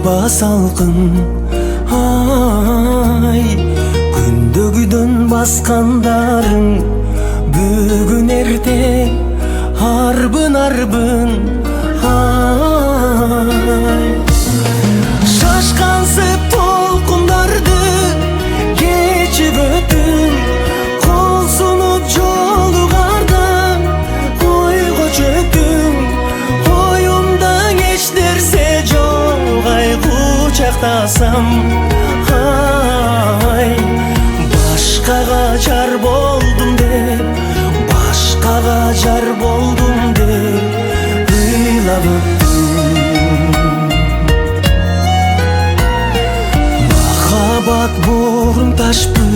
аба салкын ай, күндөгүдөн баскандарың бүгүн эрте арбын ай. Шашкансып толкундарды кечип өттүм, кол сунуп жолугардан ойго чөктүм. Оюмда эч нерсе жок, ай кучактасам ай, башкага жар болдум деп, башкага жар болдум деп ыйлап өттүм. Махаббат боорун ташпы,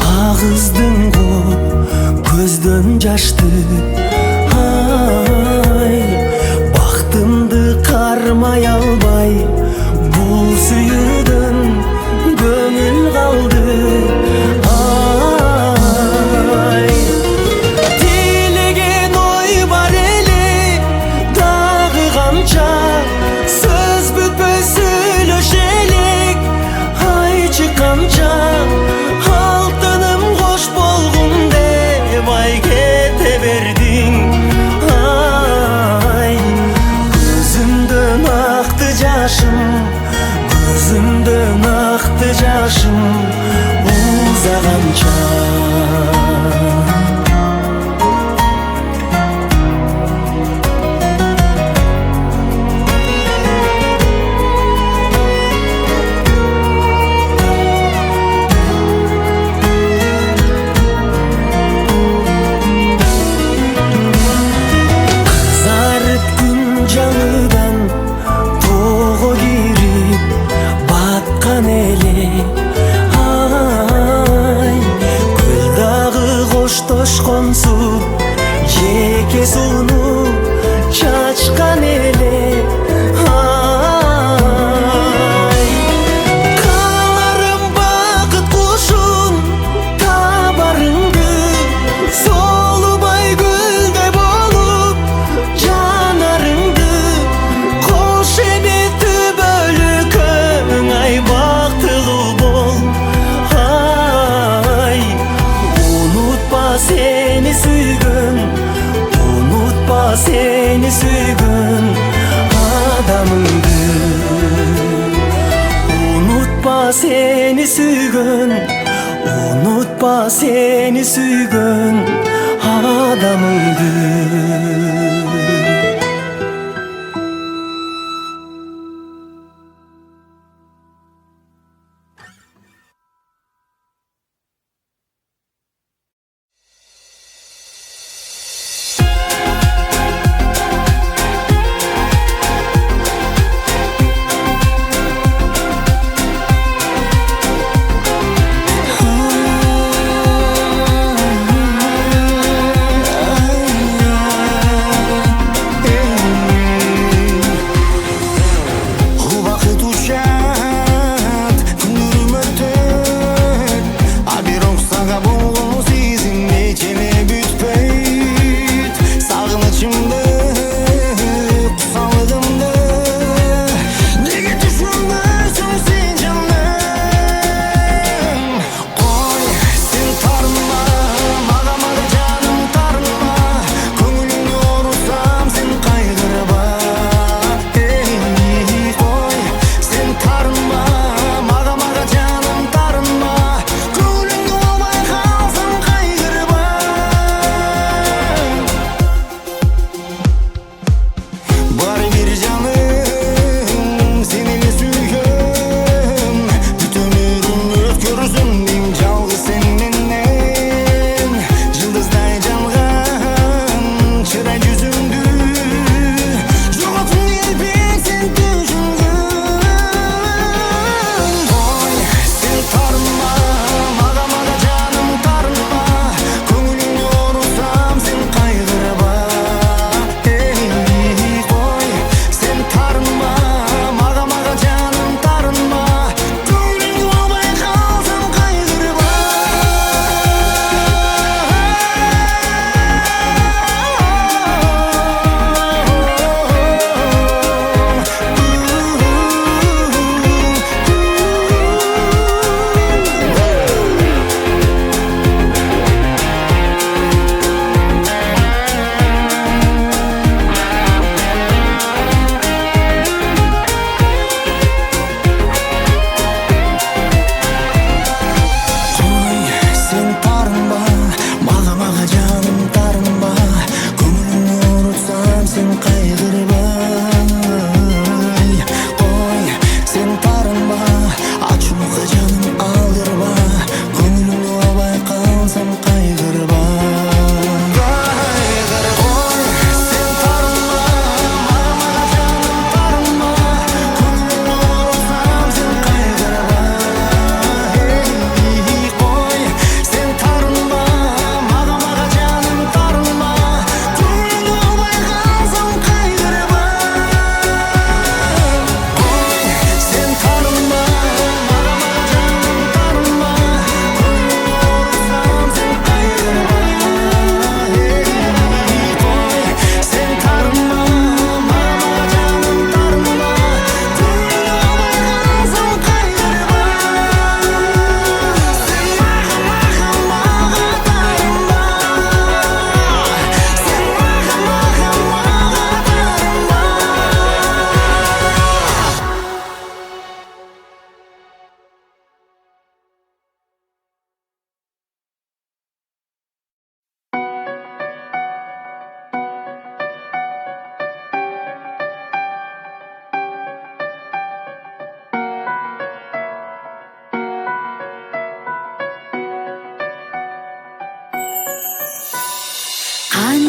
агыздың го көздөн жашты ай, бактымды кармай албай бул сүйүүдөн көңүл калды ай. Тилеген ой бар эле дагы канча, сөз бүтпөй сүйлөшелик ай чыкканча. Алтыным кош болгун деп ай кете бердиң ай. Көзүмдөн акты жашым, көзүмдөн акты жашым узаганча. Кызарып күн жаңыдан тоого кирип баткан эле ай, көл дагы коштошконсуп жеке сууну чачкан эле ай. Кааларым бакыт кушун табарыңды, солубай гүлдөй болуп жанарыңды. Кош эми түбөлүкөң ай, бактылуу бол ай. Унутпа сени сүйгөн, унутпа сени сүйгөн адамыңды. Унутпа сени сүйгөн, унутпа сени сүйгөн адамыңды.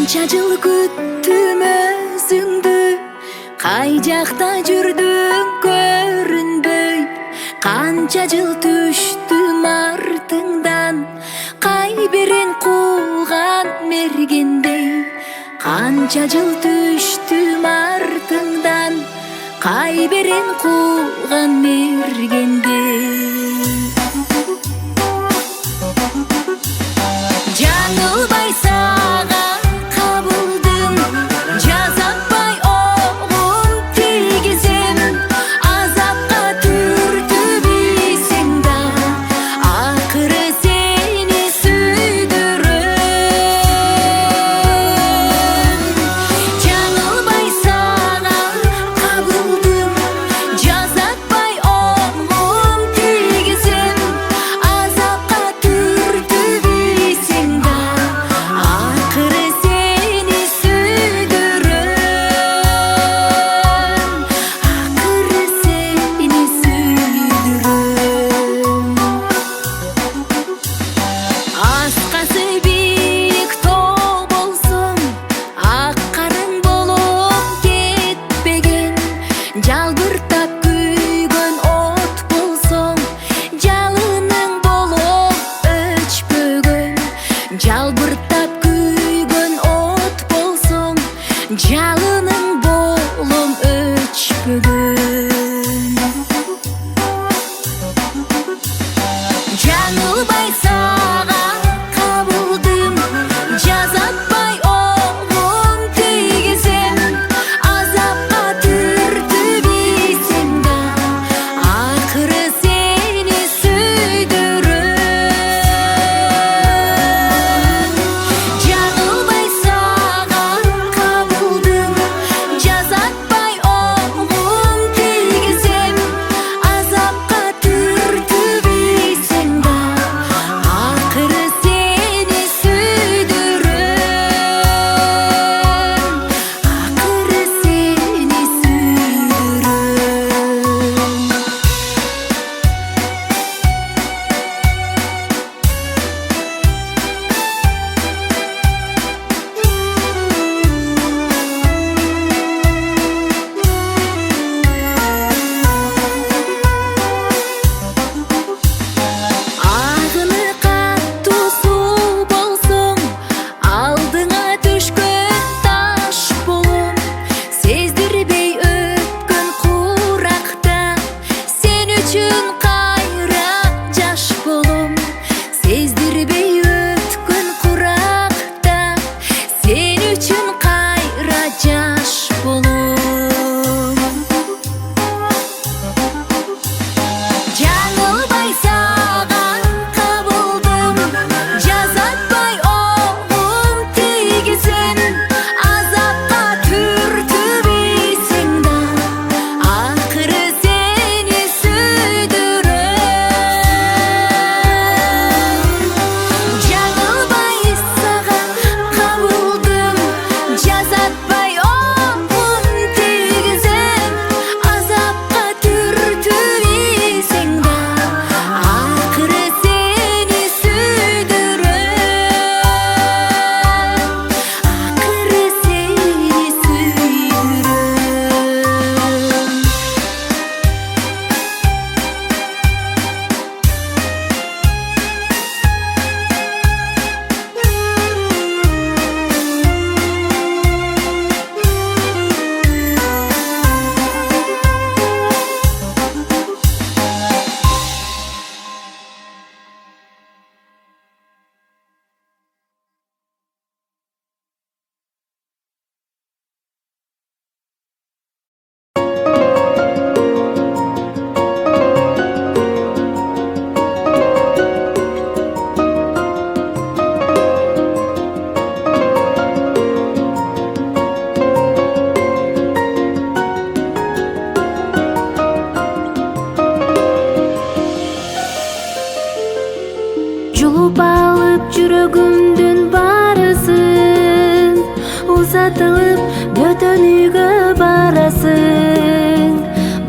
Канча жыл күттүм өзүңдү, кай жакта жүрдүң көрүнбөй. Канча жыл түштүм артыңдан, кай бирин кууган мергендей. Канча жыл түштүм артыңдан, кай бирин кууган мергендей. Жаңылбай сага кабылдым, жазатпай оғым тийгизем. Азапка түртүп ийсең да, акыры сени сүйдүрөм. Жаңылбай сага кабылдым, жазатпай оғым тийгизем. Азапка түртүп ийсең да, акыры сени сүйдүрөм. Акыры сени сүйдүрөм. Аскасы биик тоо болсоң, ак карын болуп кетпеген. Жалбыртап күйгөн от болсоң, жалының болуп өчпөгөн. Жалбыртап күйгөн от болсоң, жалының болуп өчпөгөн. Жаңылбай сага кабылдым, жазатпай оғым тийгизем. Азапка түртүп ийсең да, акыры сени сүйдүрөм. Жаңылбай сага кабылдым, жазатпай оғым тийгизем. Азапка түртүп ийсең да, акыры сени сүйдүрөм. Акыры сени Агыны каттуу суу болсоң, алдыңа түшкөн таш болом. Сездирбей өткөн куракта, сен үчүн кайра жаш болом. Сездирбей өткөн куракта, сен үчүн кайра жаш болом. Жаңылбай сага кабылдым, жазатпай оғым тийгизем. Азапка түртүп ийсең да, акыры сени сүйдүрөм. Жаңылбай сага кабылдым, жазатпай оғым тийгизем. Азапка түртүп ийсең да, акыры сени сүйдүрөм. Акыры сени сүйдүрөм. Жулуп алып жүрөгүмдүн баарысын, узатылып бөтөн үйгө барасың.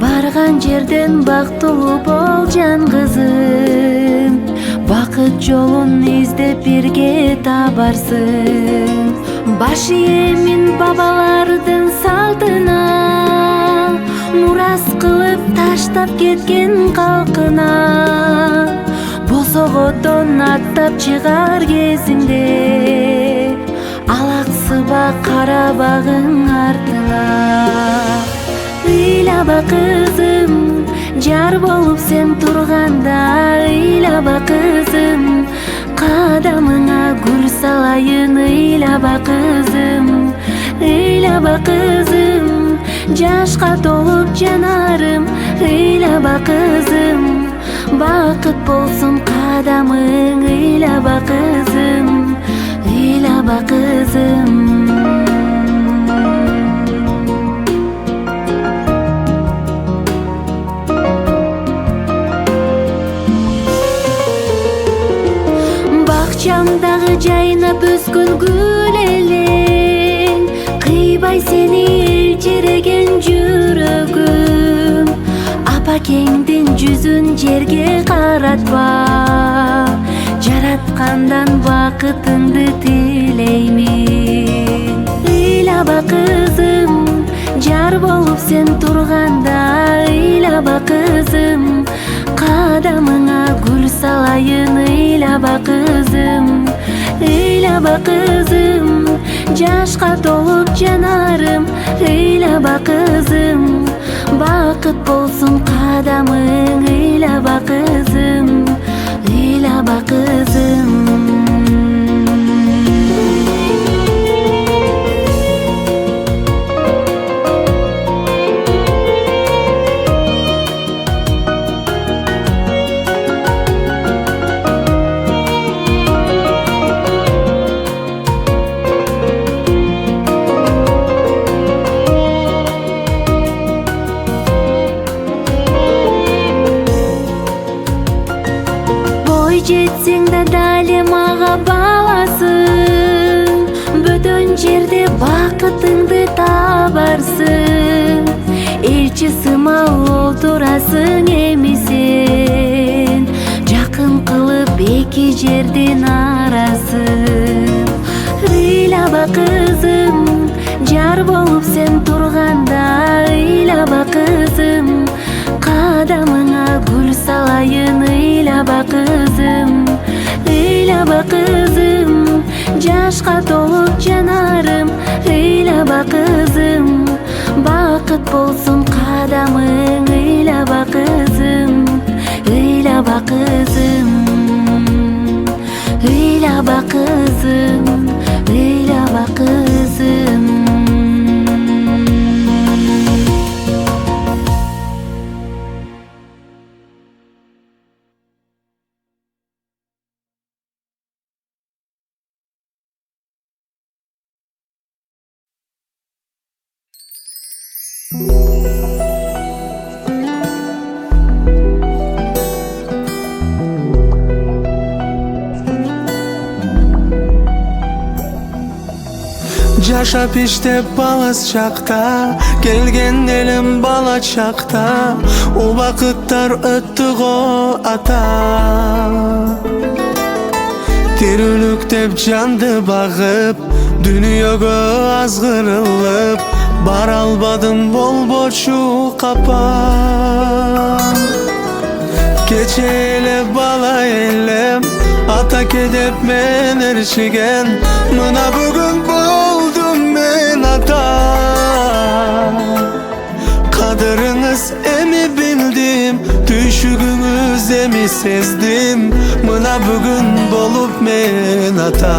Барган жерден бактылуу бол жан кызым, бакыт жолун издеп бирге табарсың. баш ийемин бабалардын салтына, мурас кылып таштап кеткен калкына. Босогодон аттап чыгар кезинде, алаксыба карабагың артыңа. Ыйлаба кызым, жар болуп сен турганда, ыйлаба кызым, кадамыңа гүл салайын. Ыйлаба кызым, ыйлаба кызым, жашка толуп жанарым. Ыйлаба кызым, бакыт болсун кадамың. Ыйлаба кызым, ыйлаба кызым. Бакчамдагы жайнап өскөн гүл элең, кыйбай сени элчиреген жүрөгүм. Апакеңдин жүзүн жерге каратпа, жараткандан бакытыңды тилеймин. Ыйлаба кызым, жар болуп сен турганда, ыйлаба кызым, кадамыңа гүл салайын. Ыйлаба кызым, ыйлаба кызым, жашка толуп жанарым. Ыйлаба кызым, бакыт болсун кадамың. Ыйлаба кызым, ыйлаба кызым. Жетсең да дале мага баласың, бөтөн жерде бакытыңды табарсың. Элчи сымал отурасың эми сен, жакын кылып эки жердин арасын. Ыйлаба кызым, жар болуп сен турганда, ыйлаба кызым, кадамыңа гүл салайын. Ыйлаба кызым, ыйлаба кызым, жашка толуп жанарым. Ыйлаба кызым, бакыт болсун кадамың. Ыйлаба кызым, ыйлаба кызым, ыйлаба кызым, ыйлаба кызым. Жашап иштеп балас чакта, келген элим бала чакта. Убакыттар өттү го ата, тирүүлүк деп жанды багып, дүнүйөгө азгырылып, бара албадым болбочу капа. Кече эле бала элем, атаке деп мен ээрчиген, мына бүгүн болдум мен ата. Кадырыңыз эми билдим, түйшүгүңүз эми сездим, мына бүгүн болуп мен ата.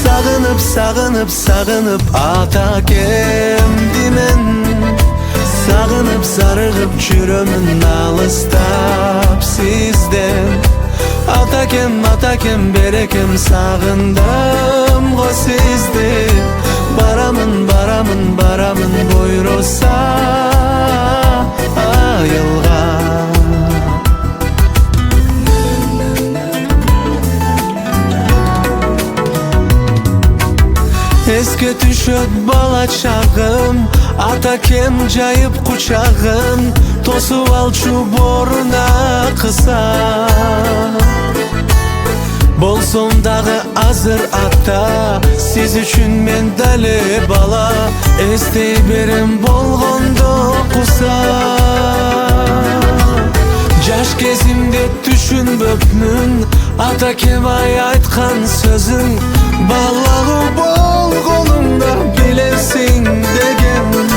Сагынып, сагынып, сагынып атакемди мен, сагынып, зарыгып жүрөмүн алыстап сизден. Атакем, атакем, берекем, сагындым го сизди. Барамын, барамын, барамын буйруса айылга. Эске түшөт бала чагым, атакем жайып кучагын, тосуп алчу боруна кыса. Bolsam dağı azır ata, siz üçün men dali bala. Estey berim bolgondo kusa. Jaş kezimde düşünböpmün, ata kemay aytkan sözün. Ballağı bolgonumda bilesin degen.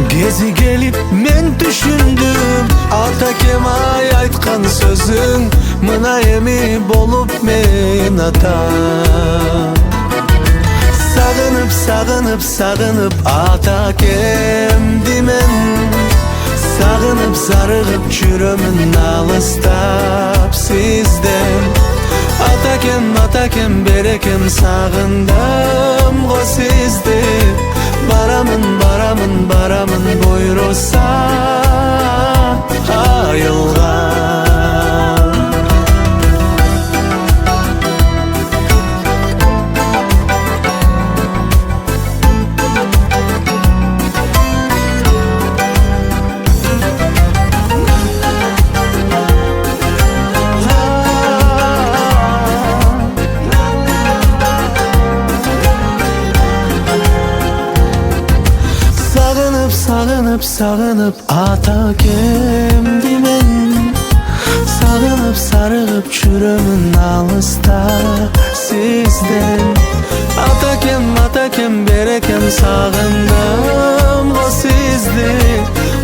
Gezi gelip men düşündüm, ata kemay aytkan sözün. Mına emi bolup men ata. Sağınıp sağınıp sağınıp ata kemdimen. Sağınıp sarığıp çürümün alыстап sizden. Atakem berekem sağındım go sizdi. Baramın buyrusa ayılgan. Sağınıp ata kemdimen. Sağınıp sarığıp çürümün alыстап sizden. Atakem berekem sağındım o sizdi.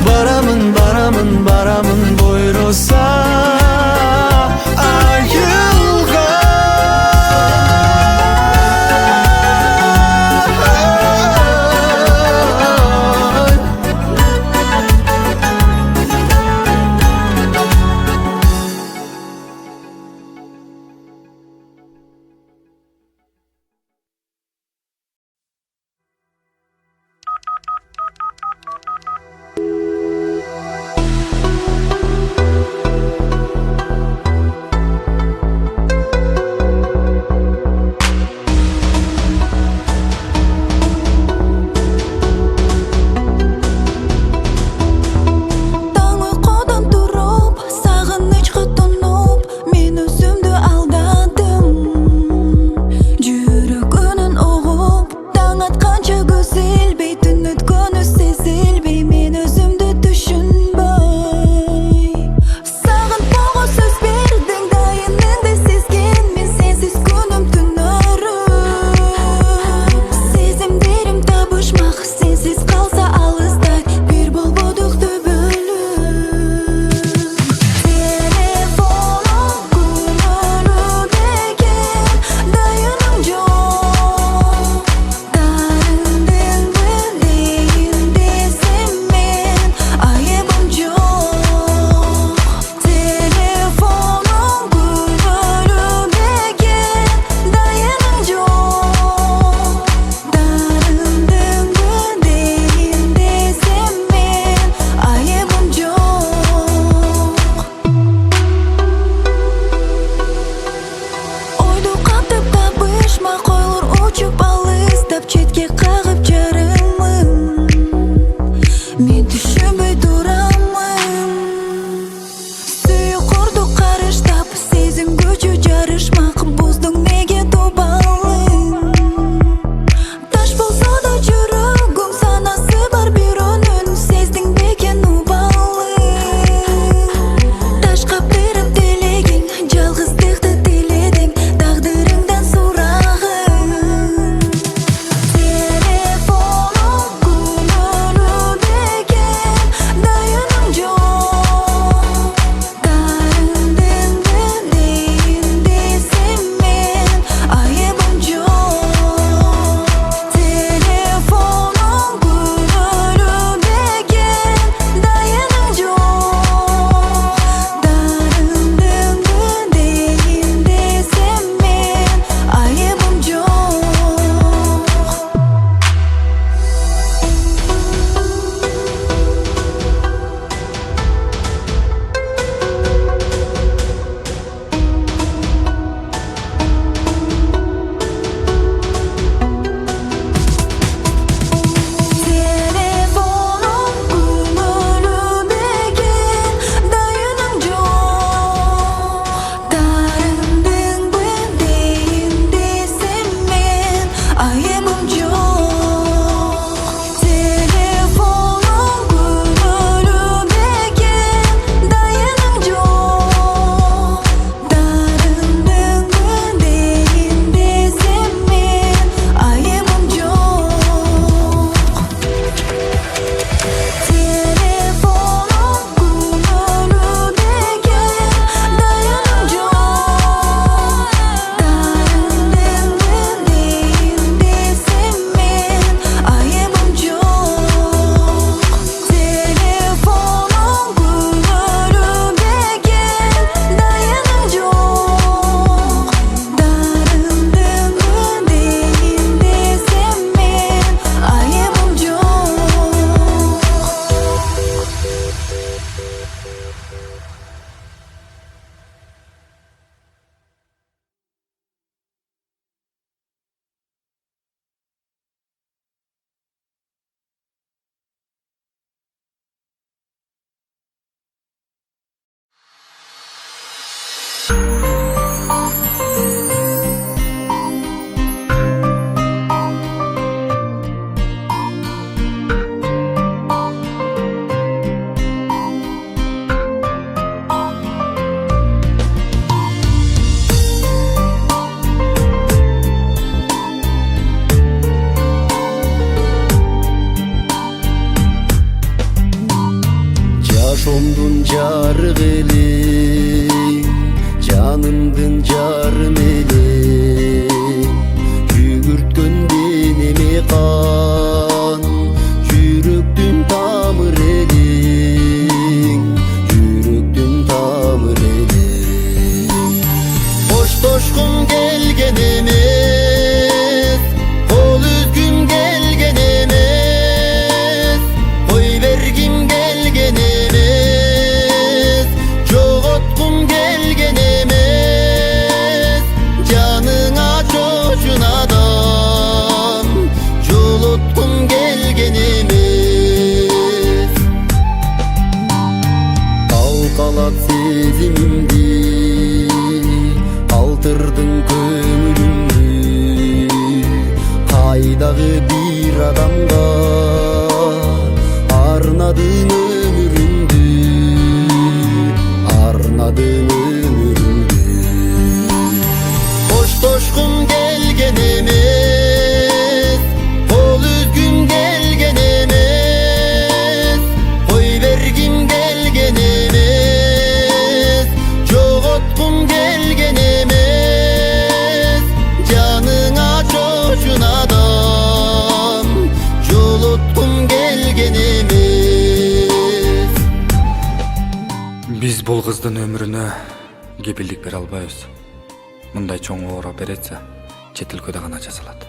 Baramın buyrusa Жашоомдун жарык элең, жанымдын жарым элең. Жүгүрткөндөн эме кан, жүрөктүн тамыр элең, жүрөктүн тамыр элең. Коштошкум келген эмес, кол үзгүм келген эмес, кой бергим келген эмес, жоготкум келген эмес. Жаныңа чочун адам, жолоткум келген эмес. Талкалап сезимимди, калтырдың көңүлүмдү. Кайдагы бир адамга арнадың өмүрүңдү, арнадың өмүрүңдү. Коштошкум келген эмес, кол үзгүм келген эмес, кой бергим келген эмес, жоготкум келген эмес. Жаныңа чочун адам, жолоткум келген эмес. Биз бул кыздын өмүрүнө кепилдик бере албайбыз. Мындай чоң операция чет өлкөдө гана жасалат.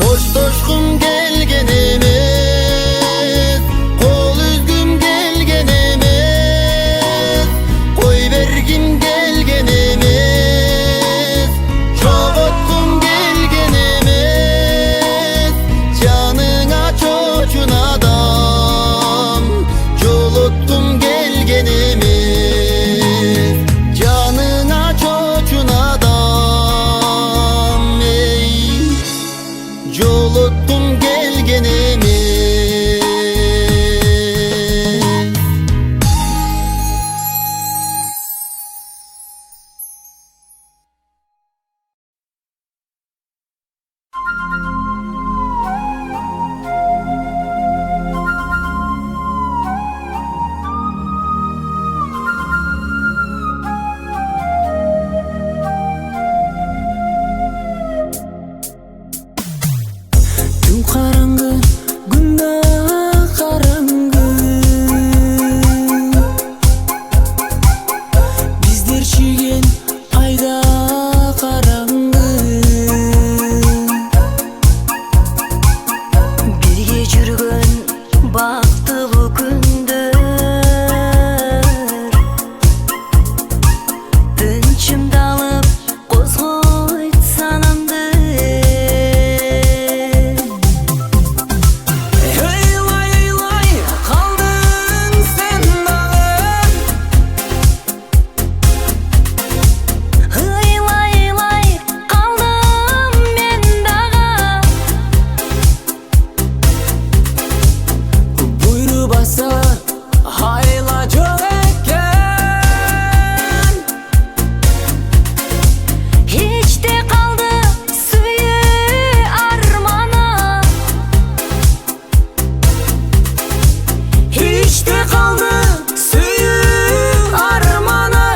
Коштошкум келген эмес, кол үзгүм келген эмес, кой бергим келген эмес, жоготкум келген эмес. Жаныңа чочун адам, жолоткум келген эмес. Жаныңа чочун адам, жолоткум келген эмес. Түн караңгы, күндө караңгы. Биздер чүйген айда караңгы. Бирге жүргөн бактылуу күндөр, тынчымдалып козгойт санамды. Ыйлай калдың сен дагы. Ыйлай калдым мен дагы. Буйру баса айла жок экен. Ичте калды сүйүү арманы. Ичте калды сүйүү арманы.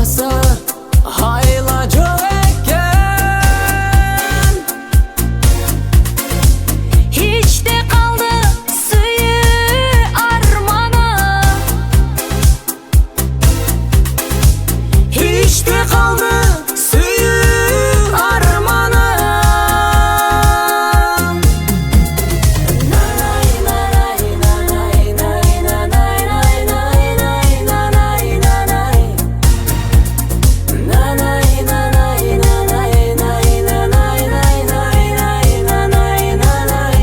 bassa hayla çok ekken. Hiç de kaldı suyu armana. Hiç de kaldı suyu armana. Nanay nanay nanay nanay nanay nanay nanay nanay. Nanay nanay nanay nanay nanay nanay nanay nanay.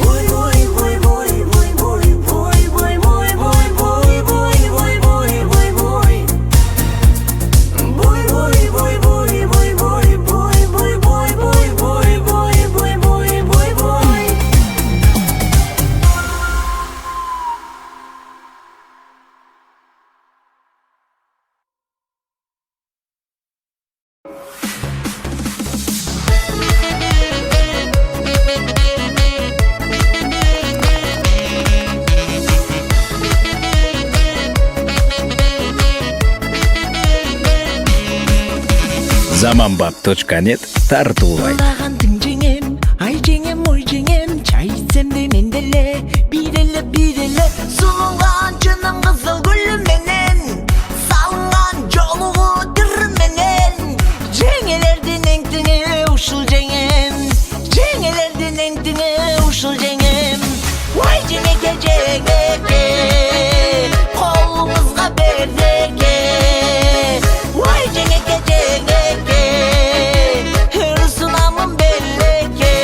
Boy boy boy boy boy boy boy boy boy boy boy boy boy boy boy boy. Boy boy boy boy boy boy boy boy boy boy boy boy boy boy boy boy. Zamanbap.net тартуулайт. Улағандың жеңем, ай жеңем, ой жеңем, чай ичсем де менделе, биреле, сұлулған жыным қызыл гүліменен, салынған жолуғы түріменен, жеңелердің еңтіңе ушыл жеңем, жеңелердің еңтіңе ушыл жеңем. Ой жеңеке, қолыңызға бердеке, ой жеңеке, ырсынамын белеке.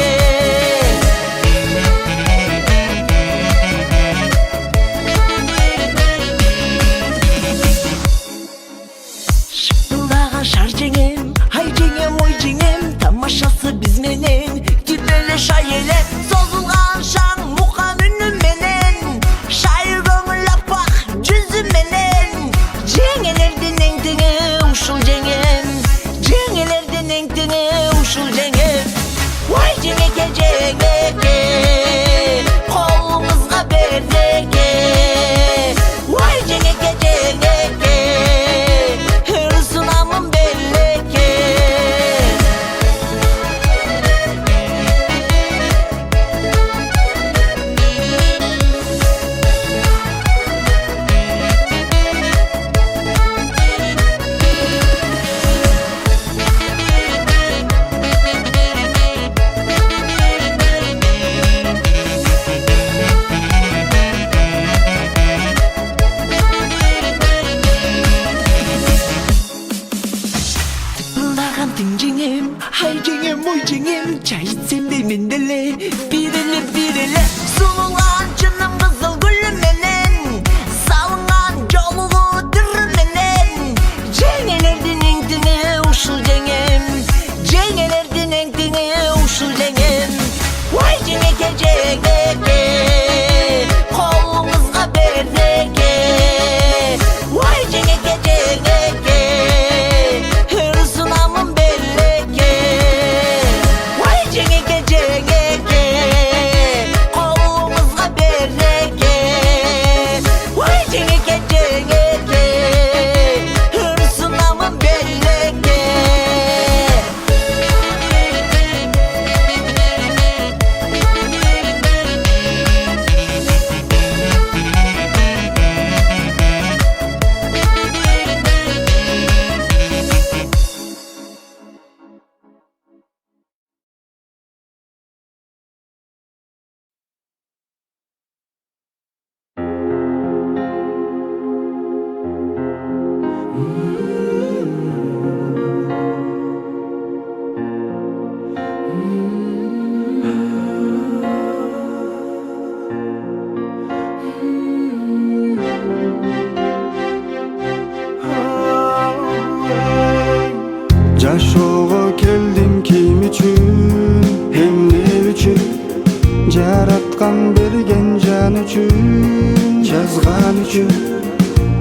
Шыпылдаған шар жеңем, ай жеңем, ой жеңем, тамашасы бізменен, кирбеле шай еле, созылған шаң мұқан үніменен, шайыр көңіл аппақ жүзіменен, жеңелердің еңтіңе ушыл жеңем, жеңелердің еңтіңе ушыл жеңем. Ой жеңеке, қолыңызға бердеке, ой жеңеке, ырсынамын белеке. Тыпылдағандың жеңем, ай жеңем, ой жеңем, чай ичсем де менделе, биреле, сұлулған жыным қызыл гүліменен, салынған жолуғы түріменен, жеңелердің еңтіңе ушыл жеңем, жеңелердің еңтіңе ушыл жеңем. Ой жеңеке, қолыңызға бердеке, ой жеңеке, ырсынамын белеке. Ой жеңеке, қолыңызға бердеке, ой жеңеке, ырсынамын белеке. Жашоого келдим ким үчүн, эмне үчүн? Жараткан берген жан үчүн, жазган үчүн.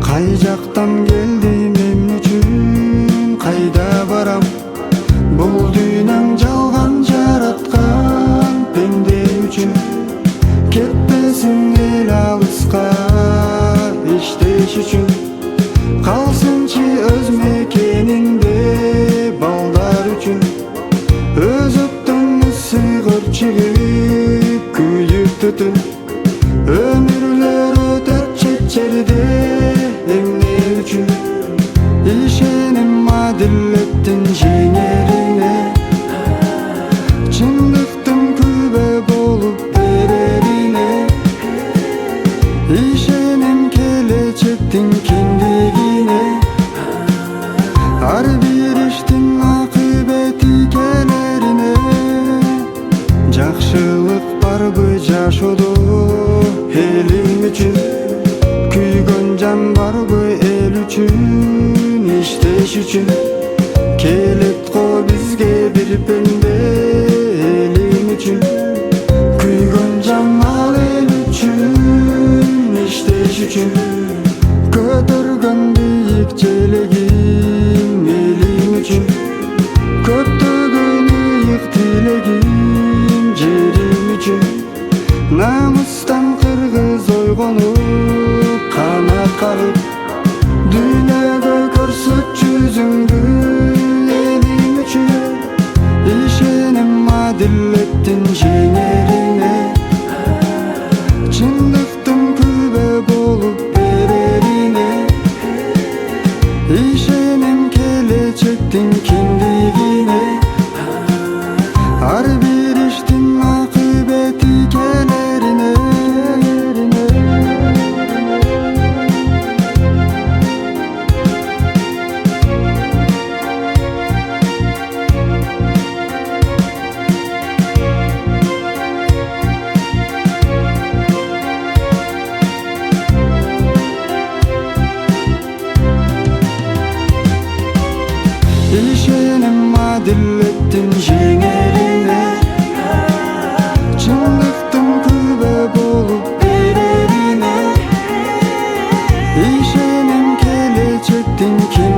Кай жактан келдим эмне үчүн, кайда барам? Бул дүйнөң жалган жараткан пенде үчүн. Кетпесин эл алыска иштеш үчүн. Kalsınçı öz mekeninde balдар üçün öz öptün sığır çıgıp kuyup tutun Ömürler öter çeçerde emne üçün İşenim adilletin jеңерine Çındıktım kübe bolup bererine İşenim kelecektin kindigine Har bir iştin akıbeti kelerine Жақшылық бар бу жашоодо элим үчүн Күйгөн жан бар бу эл үчүн иштеш үчүн Келет го бизге бир пенде элим үчүн Күйгөн жан ал эл үчүн иштеш үчүн Көтөргөн бийик желегим элим үчүн Көптөгөн ыйык тилегим жерим үчүн Намыстан кыргыз ойгонуп канат кагып Дүйнөгө көрсөт жүзүңдү элим үчүн Ишенем адилеттин жеңерине Чындыктын күбө болуп берерине Ишенем келечектин киндигине Har bir iştin akıbeti kelerine İşenim adilletin jеңерine Çındıktım kübe bolup bererine İşenim kelecektin ki